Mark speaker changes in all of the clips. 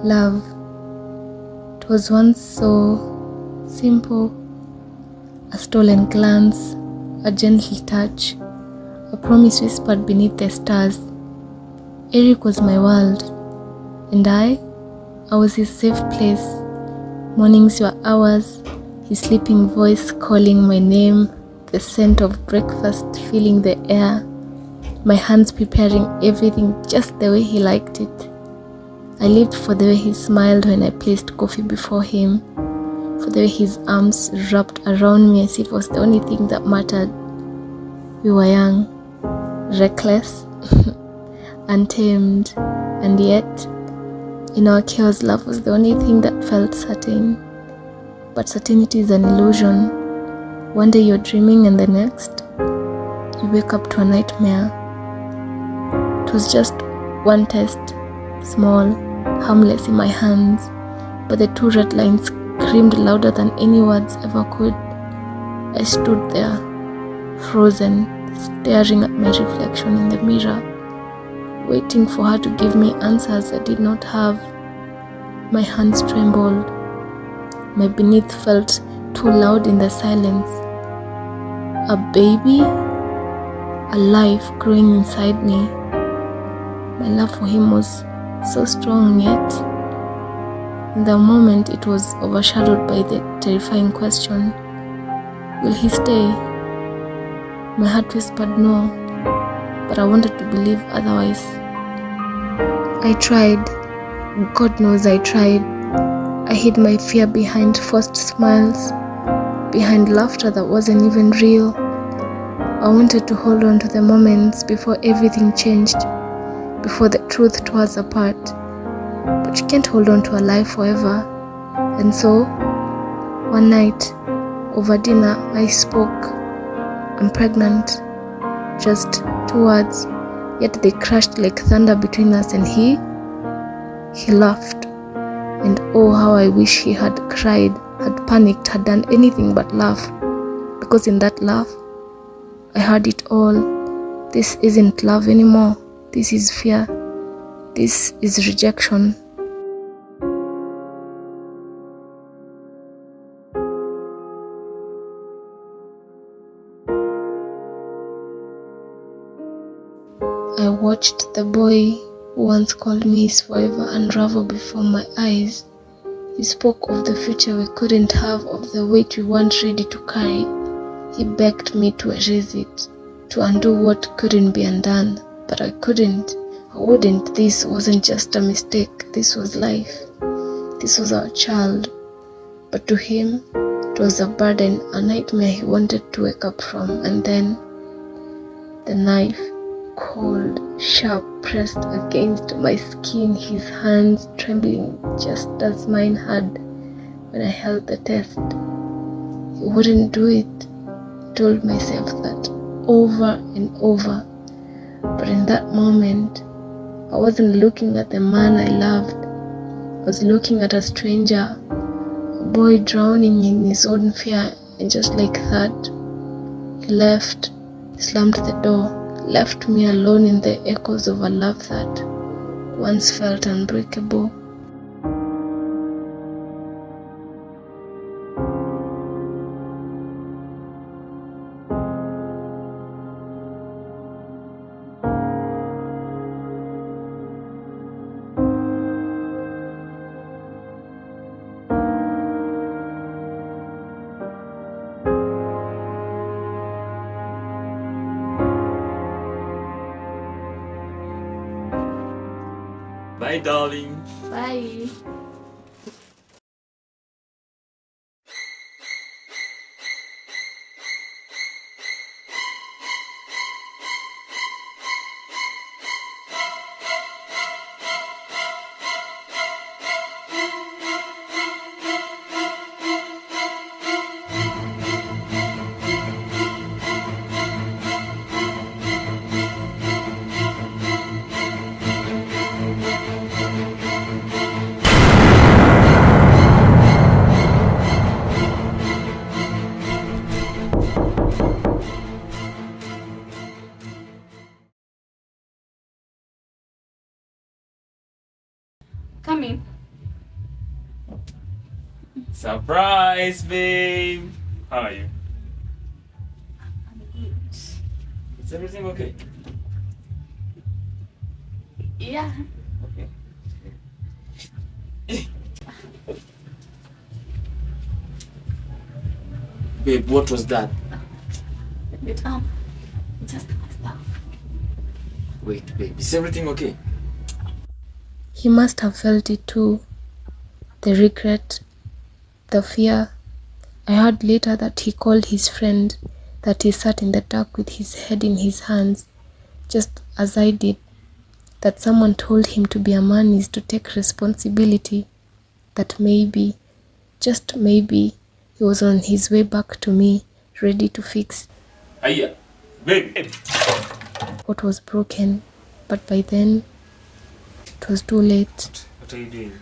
Speaker 1: Love. It was once so simple. A stolen glance, a gentle touch, a promise whispered beneath the stars. Erick was my world, and I was his safe place. Mornings were ours, his sleeping voice calling my name, the scent of breakfast filling the air, my hands preparing everything just the way he liked it. I lived for the way he smiled when I placed coffee before him, for the way his arms wrapped around me as if it was the only thing that mattered. We were young, reckless, untamed, and yet, in our chaos, love was the only thing that felt certain. But certainty is an illusion. One day you're dreaming and the next, you wake up to a nightmare. It was just one test, small, harmless in my hands, but the 2 red lines screamed louder than any words ever could. I stood there, frozen, staring at my reflection in the mirror, waiting for her to give me answers I did not have. My hands trembled. My beneath felt too loud in the silence. A baby? A life growing inside me. My love for him was so strong, yet in the moment it was overshadowed by the terrifying question, will he stay? My heart whispered no, but I wanted to believe otherwise. I tried. God knows I tried. I hid my fear behind forced smiles, behind laughter that wasn't even real. I wanted to hold on to the moments before everything changed, before the truth tore us apart. But you can't hold on to a lie forever. And so, one night, over dinner, I spoke. I'm pregnant. Just 2 words, yet they crashed like thunder between us, and he laughed. And oh, how I wish he had cried, had panicked, had done anything but laugh. Because in that laugh, I heard it all. This isn't love anymore. This is fear. This is rejection. I watched the boy who once called me his forever unravel before my eyes. He spoke of the future we couldn't have, of the weight we weren't ready to carry. He begged me to erase it, to undo what couldn't be undone. But I couldn't. I wouldn't. This wasn't just a mistake. This was life. This was our child. But to him, it was a burden, a nightmare he wanted to wake up from. And then, the knife, cold, sharp, pressed against my skin, his hands trembling just as mine had when I held the test. He wouldn't do it. I told myself that over and over. But in that moment, I wasn't looking at the man I loved. I was looking at a stranger, a boy drowning in his own fear, and just like that, he left, slammed the door, left me alone in the echoes of a love that once felt unbreakable.
Speaker 2: Bye, darling.
Speaker 1: Bye.
Speaker 3: Come in.
Speaker 2: Surprise, babe. How are you?
Speaker 3: I'm good.
Speaker 2: Is everything okay?
Speaker 3: Yeah.
Speaker 2: Okay. Babe, what was that?
Speaker 3: But just my stuff.
Speaker 2: Wait, babe, is everything okay?
Speaker 1: He must have felt it too. The regret, the fear. I heard later that he called his friend, that he sat in the dark with his head in his hands, just as I did, that someone told him to be a man is to take responsibility, that maybe, just maybe, he was on his way back to me, ready to fix
Speaker 2: Aya, babe.
Speaker 1: what was broken, but by then, it was too late.
Speaker 2: What are you doing?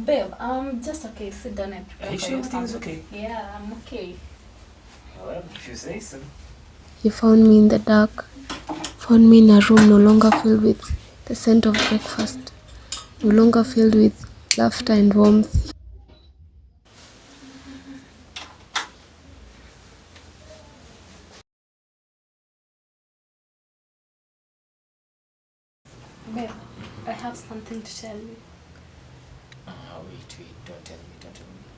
Speaker 3: Babe, I'm just okay. Sit down and prepare.
Speaker 2: Are you
Speaker 3: for
Speaker 2: sure
Speaker 3: your
Speaker 2: everything is
Speaker 3: family.
Speaker 2: okay?
Speaker 3: Yeah, I'm okay.
Speaker 2: Well, if you say so.
Speaker 1: He found me in the dark, found me in a room no longer filled with the scent of breakfast, no longer filled with laughter and warmth.
Speaker 3: Babe, I have something to tell you.
Speaker 2: Wait, don't tell me.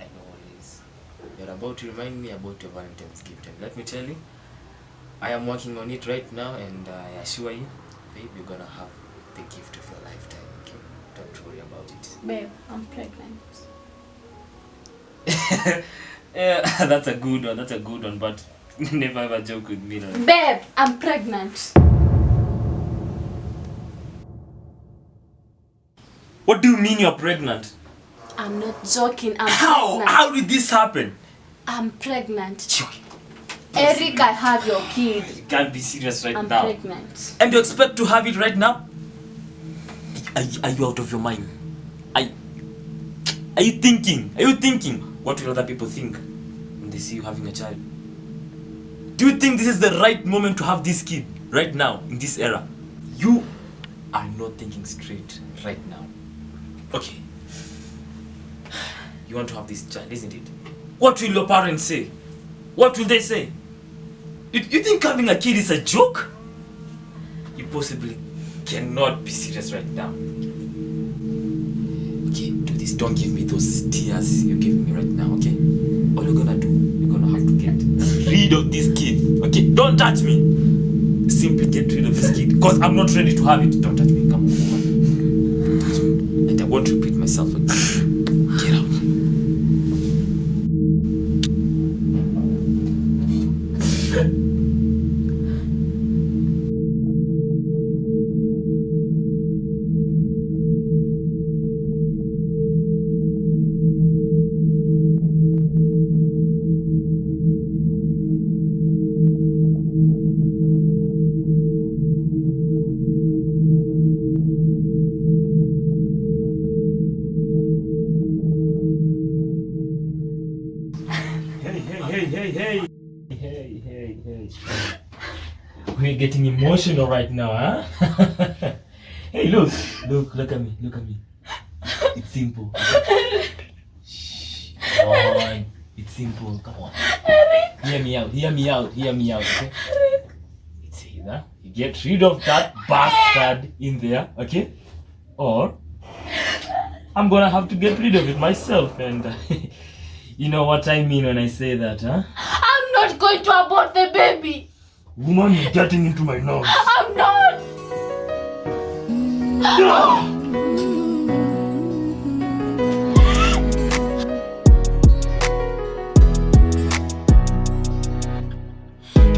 Speaker 2: I know what it is. You're about to remind me about your Valentine's gift, and let me tell you, I am working on it right now, and I assure you, babe, you're gonna have the gift of your lifetime, okay? Don't worry about it.
Speaker 3: Babe, I'm pregnant.
Speaker 2: Yeah, that's a good one, but never ever joke with me. Like.
Speaker 3: Babe, I'm pregnant.
Speaker 2: What do you mean you're pregnant?
Speaker 3: I'm not joking. I'm pregnant.
Speaker 2: How did this happen?
Speaker 3: I'm pregnant. Erick, I have your kid.
Speaker 2: You can't be serious right
Speaker 3: I'm
Speaker 2: now.
Speaker 3: pregnant.
Speaker 2: And you expect to have it right now? Are you out of your mind? Are you thinking? What will other people think when they see you having a child? Do you think this is the right moment to have this kid right now in this era? You are not thinking straight right now. Okay. You want to have this child, isn't it? What will your parents say? What will they say? You think having a kid is a joke? You possibly cannot be serious right now. Okay, do this. Don't give me those tears you're giving me right now, okay? All you're gonna do, you're gonna have to get rid of this kid, okay? Don't touch me! Simply get rid of this kid, because I'm not ready to have it. Don't touch me, come on. Don't touch me. And I won't repeat myself again. Get out. Hey. We're getting emotional right now, huh? Hey, look at me. It's simple. Shh. Come on. It's simple. Come on. Hear me out, okay? It's either you get rid of that bastard in there, okay? Or I'm gonna have to get rid of it myself, and you know what I mean when I say that, huh?
Speaker 3: I'm not going to abort the baby.
Speaker 2: Woman, you're getting into my nose.
Speaker 3: I'm not.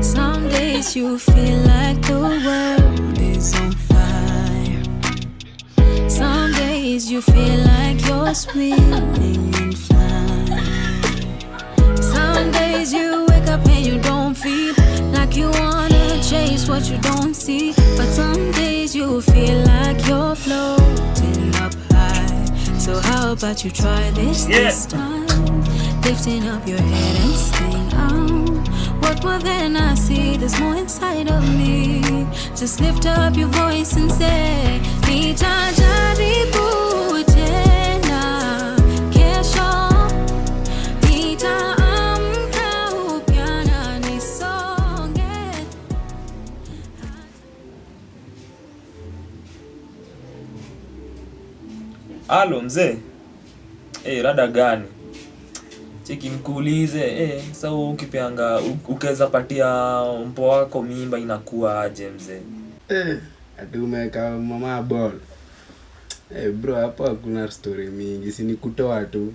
Speaker 4: Some days you feel like the world is on fire. Some days you feel like you're swimming in flying. Some days you wake up and you don't feel like you wanna chase what you don't see. But some days you feel like you're floating up high. So how about you try this time? Lifting up your head and sing out. What more than I see, there's more inside of me. Just lift up your voice and say, nitajaribu tena kesho.
Speaker 2: Halo mzee. Rada gani? Cheki nikuulize, sasa ukipeanga ukaweza patia mpo wako mimba inakuwa aje mzee?
Speaker 5: Ati umeka mama ball. Bro, hapo hakuna story mingi, si ni kutoa tu.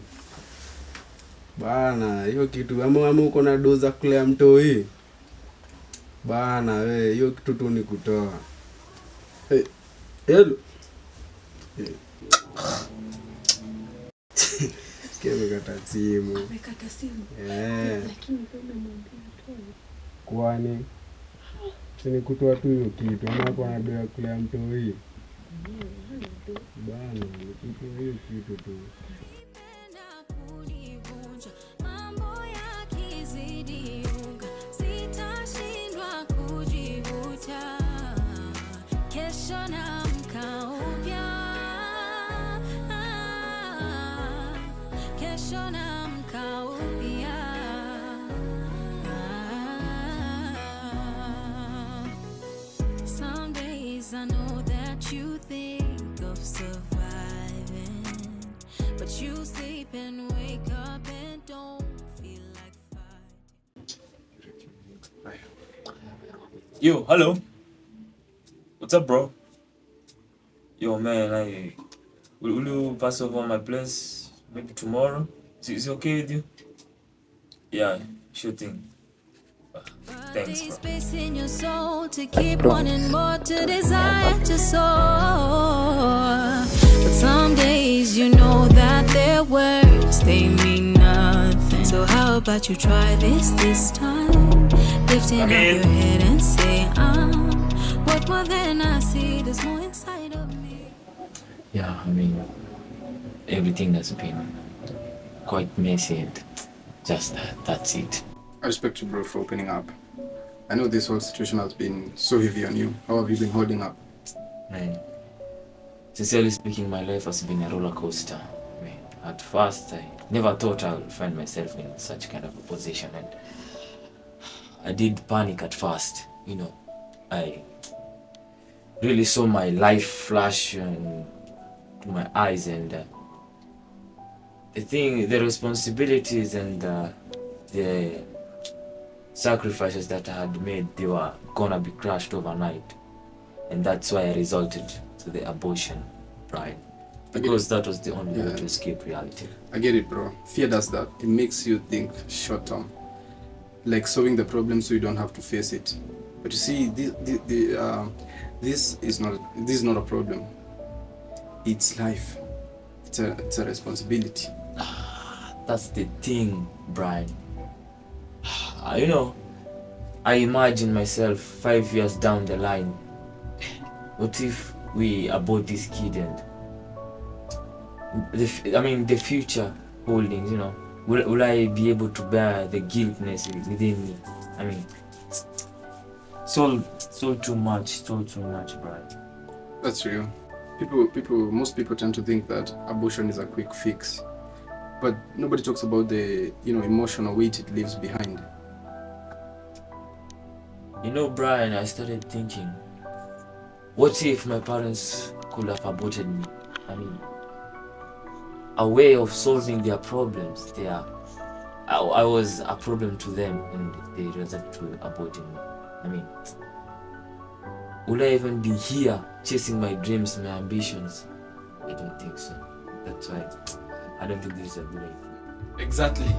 Speaker 5: Bana, hiyo kitu ama uko na doza kulea mtoi. Bana, hiyo kitu tu ni kutoa. Hello. Kemekata simu.
Speaker 3: Amekata simu.
Speaker 5: Lakini kwani ni kutoa tu hiyo kitu ama hapo anadoa kulea mtoi. Bana, ni kitu hiyo kitu tu.
Speaker 4: Mambo yakizidi unga, sitashindwa kujivuta. Kesho naamka upya, kesho naamka upya. Some days I know that you think of surviving, but you sleep and wake up and don't feel like fighting.
Speaker 2: Yo, hello. What's up, bro? Yo, man, will you pass over my place maybe tomorrow? Is it okay with you? Yeah, sure thing. Thanks, bro.
Speaker 4: Space in your soul to keep wanting more, to desire to soar. But some days you know that their words, they mean nothing. So how about you try this time? Lifting up your head and say, what more than I see, there's more inside of me.
Speaker 6: Yeah, I mean, everything has been quite messy and just that's it.
Speaker 7: I respect you, bro, for opening up. I know this whole situation has been so heavy on you. How have you been holding up?
Speaker 6: Man, sincerely speaking, my life has been a roller coaster. I mean, at first, I never thought I would find myself in such kind of a position, and I did panic at first. You know, I really saw my life flash to my eyes, and the responsibilities and the sacrifices that I had made, they were gonna be crushed overnight, and that's why I resorted to the abortion, right? Because that was the only way to escape reality.
Speaker 7: I get it, bro. Fear does that. It makes you think short term, like solving the problem so you don't have to face it. But you see, this is not a problem. It's life. It's a responsibility.
Speaker 6: That's the thing, Brian. You know, I imagine myself 5 years down the line. What if we abort this kid and the future holdings, you know, will I be able to bear the guiltness within me? I mean, so too much, Brian.
Speaker 7: That's real. Most people tend to think that abortion is a quick fix, but nobody talks about the emotional weight it leaves behind.
Speaker 6: You know, Brian, I started thinking, what if my parents could have aborted me? I mean, a way of solving their problems. I was a problem to them, and they resorted to aborting me. I mean, will I even be here chasing my dreams, my ambitions? I don't think so. That's why I don't think this is a good idea.
Speaker 7: Exactly.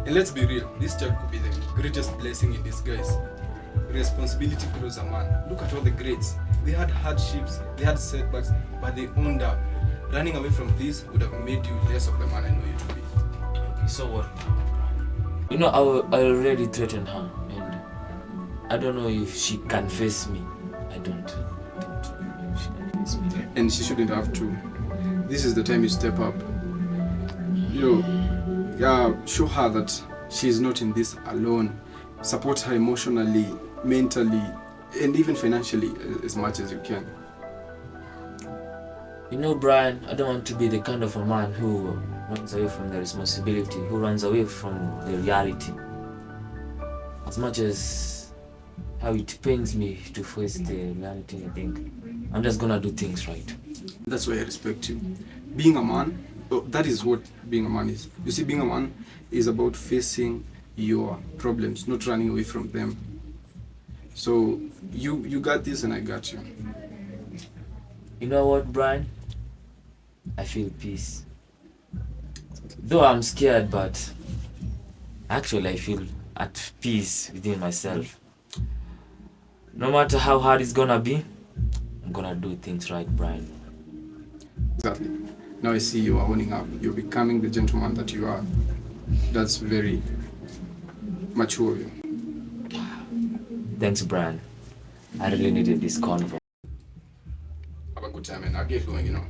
Speaker 7: And let's be real, this child could be the greatest blessing in disguise. Responsibility grows a man. Look at all the greats. They had hardships, they had setbacks, but they owned up. Running away from this would have made you less of the man I know you to be.
Speaker 6: Okay, so what? You know, I already threatened her, and I don't know if she can face me. I don't know if she can face me.
Speaker 7: And she shouldn't have to. This is the time you step up. Show her that she's not in this alone. Support her emotionally, mentally, and even financially as much as you can.
Speaker 6: You know, Brian, I don't want to be the kind of a man who runs away from the responsibility, who runs away from the reality. As much as how it pains me to face the reality, I think I'm just gonna do things right.
Speaker 7: That's why I respect you. Being a man, that is what being a man is. You see, being a man is about facing your problems, not running away from them. So you got this and I got you.
Speaker 6: You know what, Brian? I feel peace. Though I'm scared, but actually I feel at peace within myself. No matter how hard it's gonna be, I'm gonna do things right, Brian.
Speaker 7: Exactly. Now I see you are owning up. You're becoming the gentleman that you are. That's very mature of you.
Speaker 6: Thanks, Brian. I really needed this convo.
Speaker 7: Have a good time, man. I'll get going,
Speaker 6: Yeah,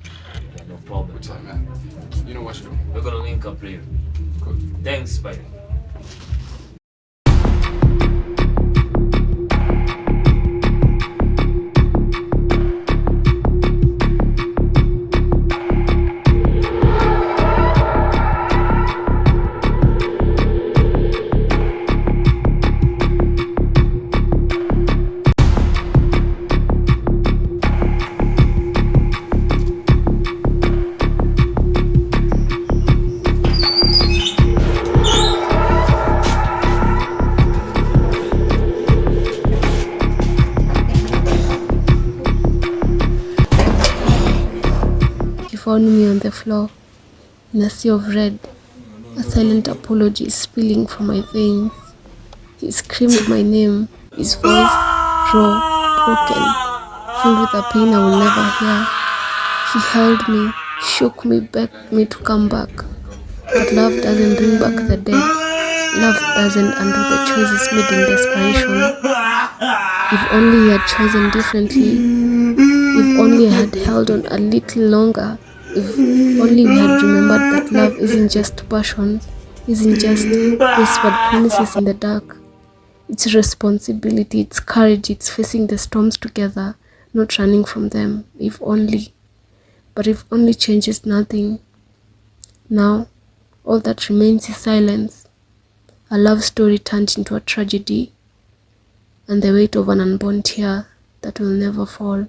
Speaker 6: no problem.
Speaker 7: Good time, man. You know what to do.
Speaker 6: We're gonna link up later.
Speaker 7: Cool.
Speaker 6: Thanks, bye.
Speaker 1: Found me on the floor, in a sea of red, a silent apology spilling from my veins. He screamed my name, his voice raw, broken, filled with a pain I will never hear. He held me, shook me, begged me to come back. But love doesn't bring back the dead. Love doesn't undo the choices made in desperation. If only he had chosen differently. If only I had held on a little longer. If only we had remembered that love isn't just passion, isn't just whispered promises in the dark. It's responsibility, it's courage, it's facing the storms together, not running from them. If only. But if only changes nothing. Now, all that remains is silence. A love story turned into a tragedy, and the weight of an unborn tear that will never fall.